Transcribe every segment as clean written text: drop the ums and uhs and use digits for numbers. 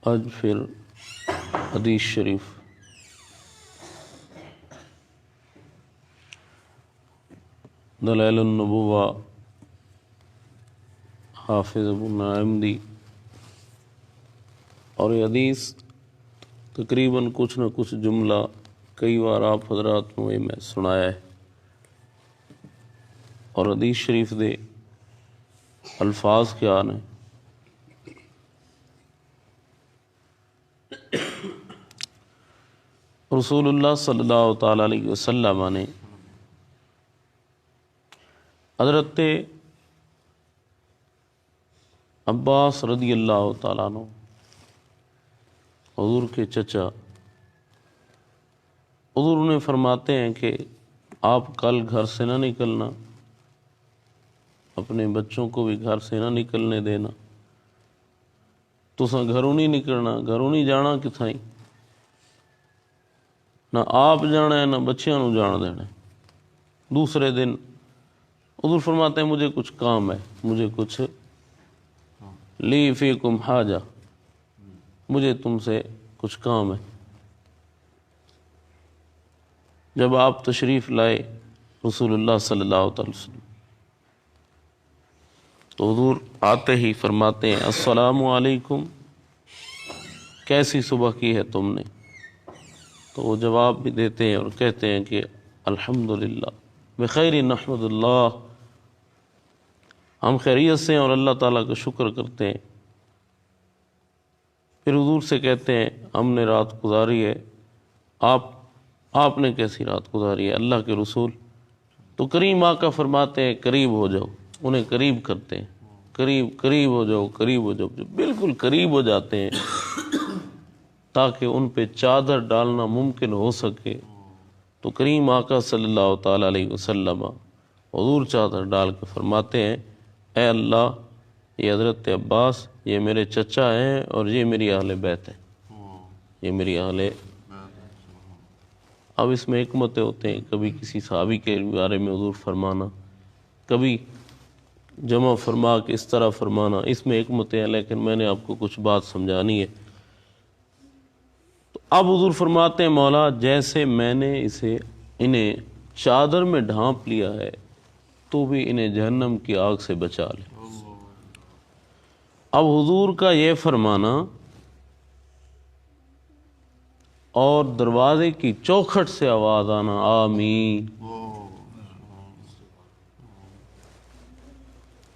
آج پھر حدیث شریف دلائل النبوہ حافظ ابو نعیم دی، اور یہ حدیث تقریباً کچھ نہ کچھ جملہ کئی بار آپ حضرات کو میں سنایا ہے، اور حدیث شریف دے الفاظ کیا نے۔ رسول اللہ صلی اللہ تعالیٰ علیہ وسلم نے حضرت عباس رضی اللہ تعالیٰ عنہ حضور کے چچا، حضور انہیں فرماتے ہیں کہ آپ کل گھر سے نہ نکلنا، اپنے بچوں کو بھی گھر سے نہ نکلنے دینا، تساں گھروں نہیں نکلنا، گھروں نہیں جانا کتھائیں، نہ آپ جانا ہے نہ بچیاں نو جان دینا ہے۔ دوسرے دن حضور فرماتے ہیں مجھے کچھ کام ہے، مجھے کچھ لی فیکم حاجہ، مجھے تم سے کچھ کام ہے۔ جب آپ تشریف لائے رسول اللہ صلی اللہ علیہ وسلم تو حضور آتے ہی فرماتے ہیں السلام علیکم، کیسی صبح کی ہے تم نے؟ تو وہ جواب بھی دیتے ہیں اور کہتے ہیں کہ الحمدللہ بخیر نحمد اللہ، ہم خیریت سے ہیں اور اللہ تعالیٰ کا شکر کرتے ہیں۔ پھر حضور سے کہتے ہیں ہم نے رات گزاری ہے، آپ نے کیسی رات گزاری ہے اللہ کے رسول؟ تو کریم آقا فرماتے ہیں قریب ہو جاؤ، انہیں قریب کرتے ہیں، قریب ہو جاؤ، قریب ہو جاؤ، جو بالکل قریب ہو جاتے ہیں تاکہ ان پہ چادر ڈالنا ممکن ہو سکے۔ تو کریم آقا صلی اللہ تعالیٰ علیہ وسلم حضور چادر ڈال کے فرماتے ہیں اے اللہ، یہ حضرت عباس یہ میرے چچا ہیں اور یہ میری اہل بیت ہیں، یہ میری اہل۔ اب اس میں حکمتیں ہوتے ہیں، کبھی کسی صحابی کے بارے میں حضور فرمانا، کبھی جمع فرما کے اس طرح فرمانا، اس میں حکمتیں ہیں، لیکن میں نے آپ کو کچھ بات سمجھانی ہے۔ تو اب حضور فرماتے ہیں مولا جیسے میں نے انہیں چادر میں ڈھانپ لیا ہے تو بھی انہیں جہنم کی آگ سے بچا لے۔ اب حضور کا یہ فرمانا اور دروازے کی چوکھٹ سے آواز آنا آمین،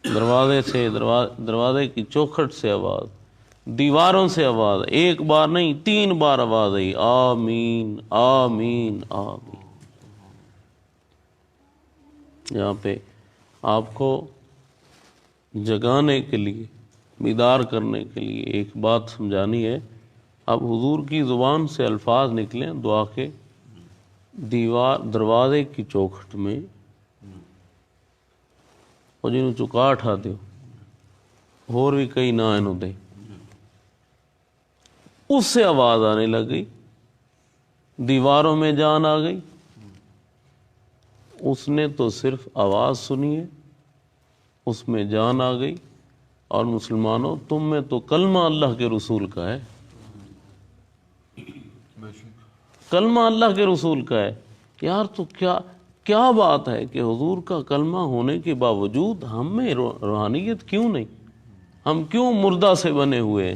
دروازے کی چوکھٹ سے آواز، دیواروں سے آواز، ایک بار نہیں 3 بار آواز آئی آمین آمین آمین۔ یہاں پہ آپ کو جگانے کے لیے، بیدار کرنے کے لیے ایک بات سمجھانی ہے۔ اب حضور کی زبان سے الفاظ نکلیں دعا کے، دروازے کی چوکھٹ میں اور جنہوں چکا اٹھا دیو اور بھی کئی نہ انہوں دے، اس سے آواز آنے لگ گئی، دیواروں میں جان آ گئی۔ اس نے تو صرف آواز سنی ہے، اس میں جان آ گئی۔ اور مسلمانوں تم میں تو کلمہ اللہ کے رسول کا ہے، کلمہ اللہ کے رسول کا ہے۔ یار تو کیا بات ہے کہ حضور کا کلمہ ہونے کے باوجود ہم میں روحانیت کیوں نہیں؟ ہم کیوں مردہ سے بنے ہوئے ہیں؟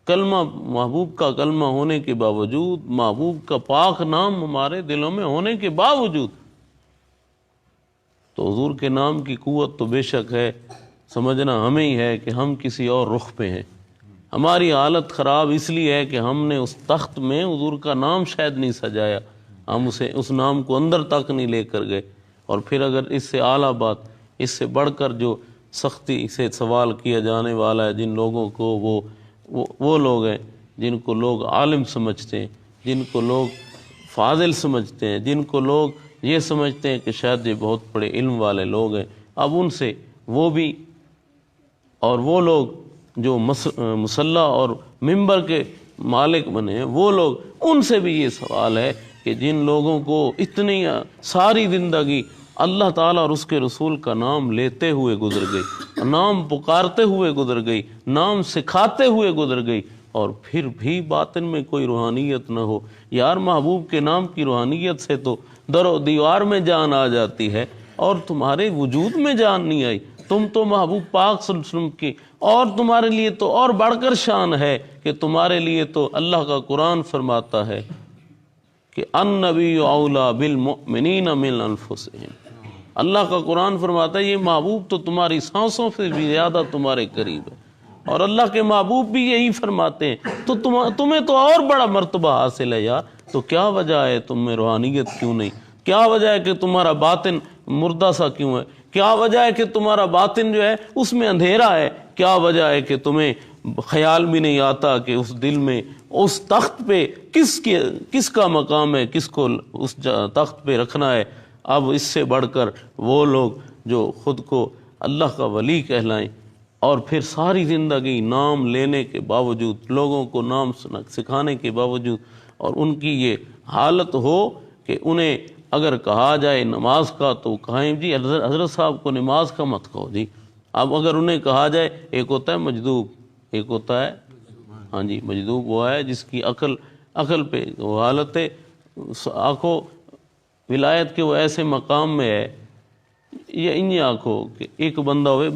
کلمہ محبوب کا کلمہ ہونے کے باوجود، محبوب کا پاک نام ہمارے دلوں میں ہونے کے باوجود، تو حضور کے نام کی قوت تو بے شک ہے، سمجھنا ہمیں ہی ہے کہ ہم کسی اور رخ پہ ہیں۔ ہماری حالت خراب اس لیے ہے کہ ہم نے اس تخت میں حضور کا نام شاید نہیں سجایا، ہم اس نام کو اندر تک نہیں لے کر گئے۔ اور پھر اگر اس سے اعلیٰ بات، اس سے بڑھ کر جو سختی سے سوال کیا جانے والا ہے، جن لوگوں کو وہ لوگ ہیں جن کو لوگ عالم سمجھتے ہیں، جن کو لوگ فاضل سمجھتے ہیں، جن کو لوگ یہ سمجھتے ہیں کہ شاید یہ بہت بڑے علم والے لوگ ہیں، اب ان سے وہ بھی اور وہ لوگ جو مصلی اور ممبر کے مالک بنے ہیں، وہ لوگ، ان سے بھی یہ سوال ہے کہ جن لوگوں کو اتنی ساری زندگی اللہ تعالیٰ اور اس کے رسول کا نام لیتے ہوئے گزر گئی، نام پکارتے ہوئے گزر گئی، نام سکھاتے ہوئے گزر گئی، اور پھر بھی باطن میں کوئی روحانیت نہ ہو. یار محبوب کے نام کی روحانیت سے تو در و دیوار میں جان آ جاتی ہے اور تمہارے وجود میں جان نہیں آئی. تم تو محبوب پاک صلی اللہ علیہ وسلم کی، اور تمہارے لیے تو اور بڑھ کر شان ہے کہ تمہارے لیے تو اللہ کا قرآن فرماتا ہے کہ النبی اولیٰ بالمؤمنین من انفسہم. اللہ کا قرآن فرماتا ہے یہ محبوب تو تمہاری سانسوں سے بھی زیادہ تمہارے قریب ہے، اور اللہ کے محبوب بھی یہی فرماتے ہیں. تو تمہیں تو اور بڑا مرتبہ حاصل ہے یار. تو کیا وجہ ہے تم میں روحانیت کیوں نہیں؟ کیا وجہ ہے کہ تمہارا باطن مردہ سا کیوں ہے؟ کیا وجہ ہے کہ تمہارا باطن جو ہے اس میں اندھیرا ہے؟ کیا وجہ ہے کہ تمہیں خیال بھی نہیں آتا کہ اس دل میں اس تخت پہ کس کا مقام ہے، کس کو اس تخت پہ رکھنا ہے؟ اب اس سے بڑھ کر وہ لوگ جو خود کو اللہ کا ولی کہلائیں اور پھر ساری زندگی نام لینے کے باوجود، لوگوں کو نام سکھانے کے باوجود، اور ان کی یہ حالت ہو کہ انہیں اگر کہا جائے نماز کا تو کہیں جی حضرت صاحب کو نماز کا مت کہو جی. اب اگر انہیں کہا جائے، ایک ہوتا ہے مجذوب، ایک ہوتا ہے ہاں جی مجذوب، وہ ہے جس کی عقل پہ وہ حالت ہے، آنکھوں ولایت کے وہ ایسے مقام میں ہے، یا انہیں آنکھوں کہ ایک بندہ ہوئے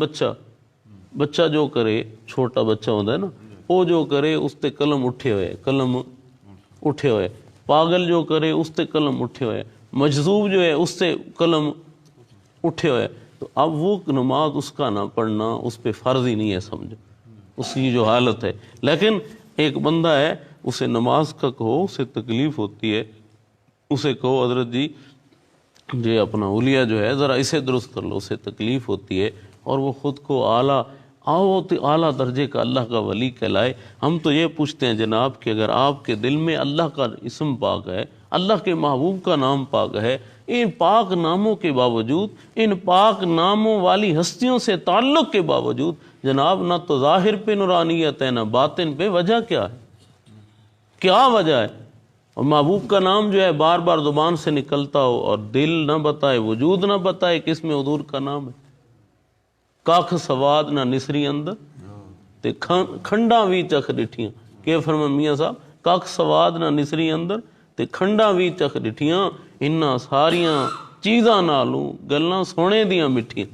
بچہ جو کرے، چھوٹا بچہ ہوتا ہے نا، وہ جو کرے اس تے قلم اٹھے ہوئے، پاگل جو کرے اس تے قلم اٹھے ہوئے، مجذوب جو ہے اس سے قلم اٹھے ہوئے. تو اب وہ نماز اس کا نہ پڑھنا اس پہ فرض ہی نہیں ہے، سمجھو اس کی جو حالت ہے. لیکن ایک بندہ ہے، اسے نماز کا کہو، اسے تکلیف ہوتی ہے، اسے کہو حضرت جی اپنا اولیاء جو ہے ذرا اسے درست کر لو، اسے تکلیف ہوتی ہے، اور وہ خود کو اعلیٰ درجے کا اللہ کا ولی کہلائے. ہم تو یہ پوچھتے ہیں جناب کہ اگر آپ کے دل میں اللہ کا اسم پاک ہے، اللہ کے محبوب کا نام پاک ہے، ان پاک ناموں کے باوجود، ان پاک ناموں والی ہستیوں سے تعلق کے باوجود جناب نہ تو ظاہر پہ نورانیت ہے نہ باطن پہ، وجہ کیا ہے؟ کیا وجہ ہے؟ اور محبوب کا نام جو ہے بار بار زبان سے نکلتا ہو اور دل نہ بتائے، وجود نہ بتائے کہ اس میں حضور کا نام ہے. کاکھ سواد نہ نسری اندر تے کھنڈا وی چکھ ڈٹھیاں. کہ فرمان میاں صاحب، کاکھ سواد نہ نسری اندر تے کھنڈا وی چکھ ڈٹھیاں، انہاں ساریاں چیزاں نالوں گلاں سونے دیاں مٹھیاں.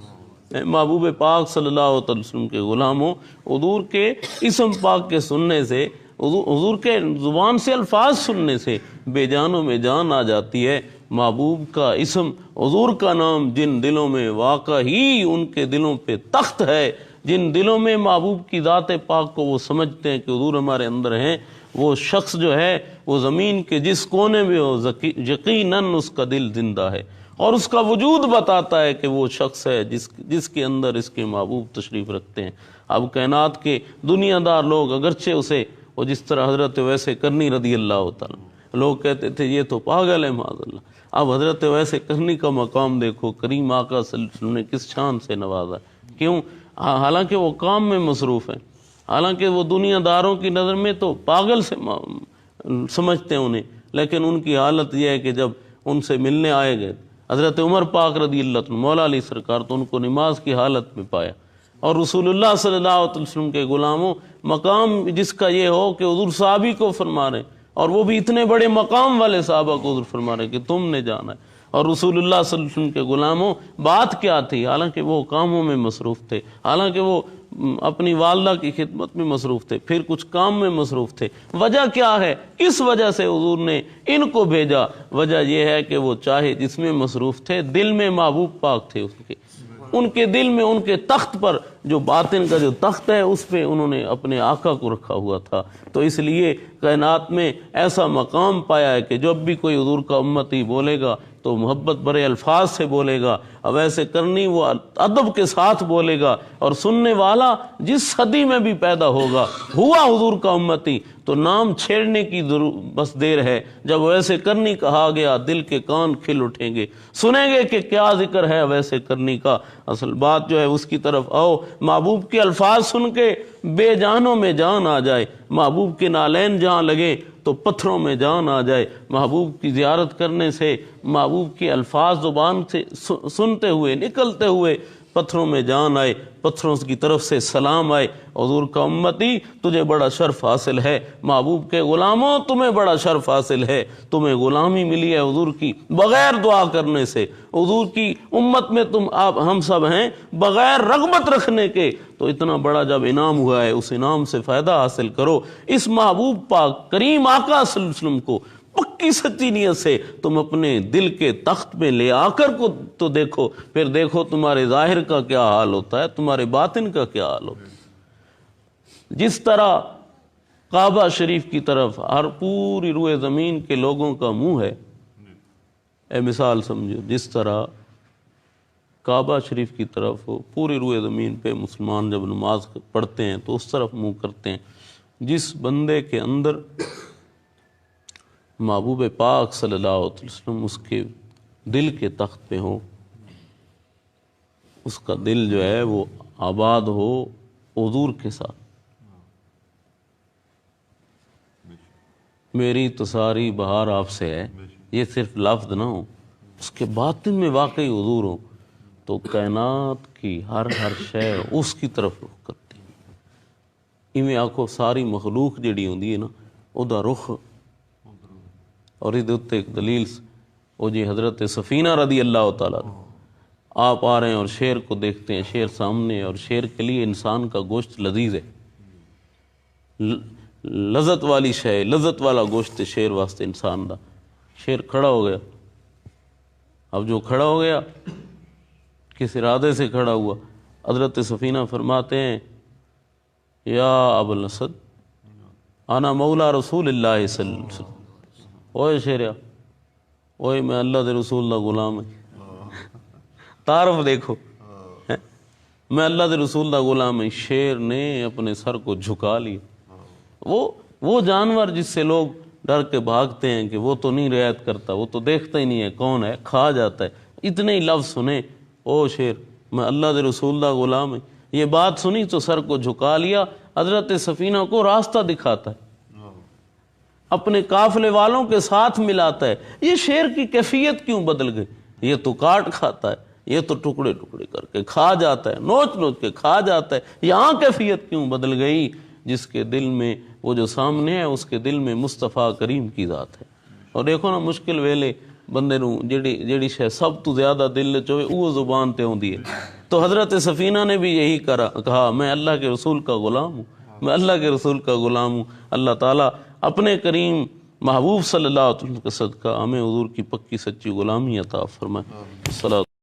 محبوب پاک صلی اللہ علیہ وسلم کے غلاموں، حضور کے اسم پاک کے سننے سے، حضور کے زبان سے الفاظ سننے سے بے جانوں میں جان آ جاتی ہے. محبوب کا اسم، حضور کا نام جن دلوں میں واقع ہی ان کے دلوں پہ تخت ہے، جن دلوں میں محبوب کی ذات پاک کو وہ سمجھتے ہیں کہ حضور ہمارے اندر ہیں، وہ شخص جو ہے وہ زمین کے جس کونے میں ہو یقیناً اس کا دل زندہ ہے، اور اس کا وجود بتاتا ہے کہ وہ شخص ہے جس کے اندر اس کے محبوب تشریف رکھتے ہیں. اب کائنات کے دنیا دار لوگ اگرچہ اسے، وہ جس طرح حضرت ویسے کرنی رضی اللہ تعالیٰ، لوگ کہتے تھے یہ تو پاگل ہے معاذ اللہ. اب حضرت ویسے کرنی کا مقام دیکھو، کریم آقا صلی اللہ علیہ وسلم نے کس شان سے نوازا. کیوں؟ حالانکہ وہ کام میں مصروف ہیں، حالانکہ وہ دنیا داروں کی نظر میں تو پاگل سے سمجھتے ہیں انہیں، لیکن ان کی حالت یہ ہے کہ جب ان سے ملنے آئے گئے حضرت عمر پاک رضی اللہ عنہ، مولا علی سرکار، تو ان کو نماز کی حالت میں پایا. اور رسول اللہ صلی اللہ علیہ وسلم کے غلاموں، مقام جس کا یہ ہو کہ حضور صحابی کو فرما رہے، اور وہ بھی اتنے بڑے مقام والے صحابہ کو حضور فرما رہے کہ تم نے جانا ہے. اور رسول اللہ صلی اللہ علیہ وسلم کے غلاموں، بات کیا تھی؟ حالانکہ وہ کاموں میں مصروف تھے، حالانکہ وہ اپنی والدہ کی خدمت میں مصروف تھے، پھر کچھ کام میں مصروف تھے. وجہ کیا ہے؟ کس وجہ سے حضور نے ان کو بھیجا؟ وجہ یہ ہے کہ وہ چاہے جس میں مصروف تھے، دل میں محبوب پاک تھے ان کے دل میں، ان کے تخت پر، جو باطن کا جو تخت ہے اس پہ انہوں نے اپنے آقا کو رکھا ہوا تھا. تو اس لیے کائنات میں ایسا مقام پایا ہے کہ جب بھی کوئی حضور کا امتی بولے گا تو محبت برے الفاظ سے بولے گا. اب ایسے کرنی وہ ادب کے ساتھ بولے گا، اور سننے والا جس صدی میں بھی پیدا ہوگا ہوا حضور کا امتی، تو نام چھیڑنے کی بس دیر ہے. جب ویسے کرنی کہا گیا، دل کے کان کھل اٹھیں گے، سنیں گے کہ کیا ذکر ہے ویسے کرنی کا. اصل بات جو ہے اس کی طرف آؤ. محبوب کے الفاظ سن کے بے جانوں میں جان آ جائے، محبوب کے نالین جہاں لگے تو پتھروں میں جان آ جائے. محبوب کی زیارت کرنے سے، محبوب کے الفاظ زبان سے سنتے ہوئے، نکلتے ہوئے پتھروں میں جان آئے، پتھروں کی طرف سے سلام آئے، حضور کا امتی تجھے بڑا شرف حاصل ہے، محبوب کے غلاموں تمہیں بڑا شرف حاصل ہے، تمہیں غلامی ملی ہے حضور کی بغیر دعا کرنے سے، حضور کی امت میں تم آپ ہم سب ہیں بغیر رغبت رکھنے کے، تو اتنا بڑا جب انعام ہوا ہے اس انعام سے فائدہ حاصل کرو۔ اس محبوب پاک کریم آقا صلی اللہ علیہ وسلم کو پکی سچی نیت سے تم اپنے دل کے تخت میں لے آ کر کو تو دیکھو، پھر دیکھو تمہارے ظاہر کا کیا حال ہوتا ہے، تمہارے باطن کا کیا حال ہوتا ہے۔ جس طرح کعبہ شریف کی طرف ہر پوری روئے زمین کے لوگوں کا منہ ہے، اے مثال سمجھو، جس طرح کعبہ شریف کی طرف پوری روئے زمین پہ مسلمان جب نماز پڑھتے ہیں تو اس طرف منہ کرتے ہیں، جس بندے کے اندر محبوب پاک صلی اللہ علیہ وسلم اس کے دل کے تخت پہ ہو، اس کا دل جو ہے وہ آباد ہو حضور کے ساتھ۔ میری تو ساری بہار آپ سے ہے، یہ صرف لفظ نہ ہو، اس کے باطن میں واقعی حضور ہو، تو کائنات کی ہر شے اس کی طرف رخ کرتی ہے۔ ایویں آکھو ساری مخلوق جڑی ہوندی ہے نا او دا رخ، اور یہ دوتے ایک دلیل وہ جی حضرت سفینہ رضی اللہ تعالیٰ آپ آ رہے ہیں اور شیر کو دیکھتے ہیں، شیر سامنے، اور شیر کے لیے انسان کا گوشت لذیذ ہے، لذت والی شے، لذت والا گوشت ہے شیر واسطے انسان دا۔ شیر کھڑا ہو گیا، اب جو کھڑا ہو گیا کس ارادے سے کھڑا ہوا، حضرت سفینہ فرماتے ہیں یا ابو الاسد انا مولا رسول اللہ صلی اللہ علیہ وسلم، اوے شیریا، اوے میں اللہ دے رسول دا غلام ہے، تعارف دیکھو، میں اللہ دے رسول دا غلام ہے۔ شیر نے اپنے سر کو جھکا لیا، وہ جانور جس سے لوگ ڈر کے بھاگتے ہیں کہ وہ تو نہیں رعایت کرتا، وہ تو دیکھتا ہی نہیں ہے کون ہے، کھا جاتا ہے، اتنے ہی لفظ سنے، او شیر میں اللہ دے رسول دا غلام ہے، یہ بات سنی تو سر کو جھکا لیا۔ حضرت سفینہ کو راستہ دکھاتا ہے، اپنے قافلے والوں کے ساتھ ملاتا ہے۔ یہ شیر کی کیفیت کیوں بدل گئی؟ یہ تو کاٹ کھاتا ہے، یہ تو ٹکڑے ٹکڑے کر کے کھا جاتا ہے، نوچ نوچ کے کھا جاتا ہے، یہاں کیفیت کیوں بدل گئی؟ جس کے دل میں وہ جو سامنے ہے اس کے دل میں مصطفیٰ کریم کی ذات ہے۔ اور دیکھو نا مشکل ویلے بندے نو جیڑی شے سب تو زیادہ دل چوے وہ زبان تے ہوندی ہے، تو حضرت سفینہ نے بھی یہی کہا میں اللہ کے رسول کا غلام ہوں، میں اللہ کے رسول کا غلام ہوں۔ اللہ تعالیٰ اپنے کریم محبوب صلی اللہ علیہ وسلم کے صدقہ ہمیں حضور کی پکی سچی غلامی عطا فرمائے۔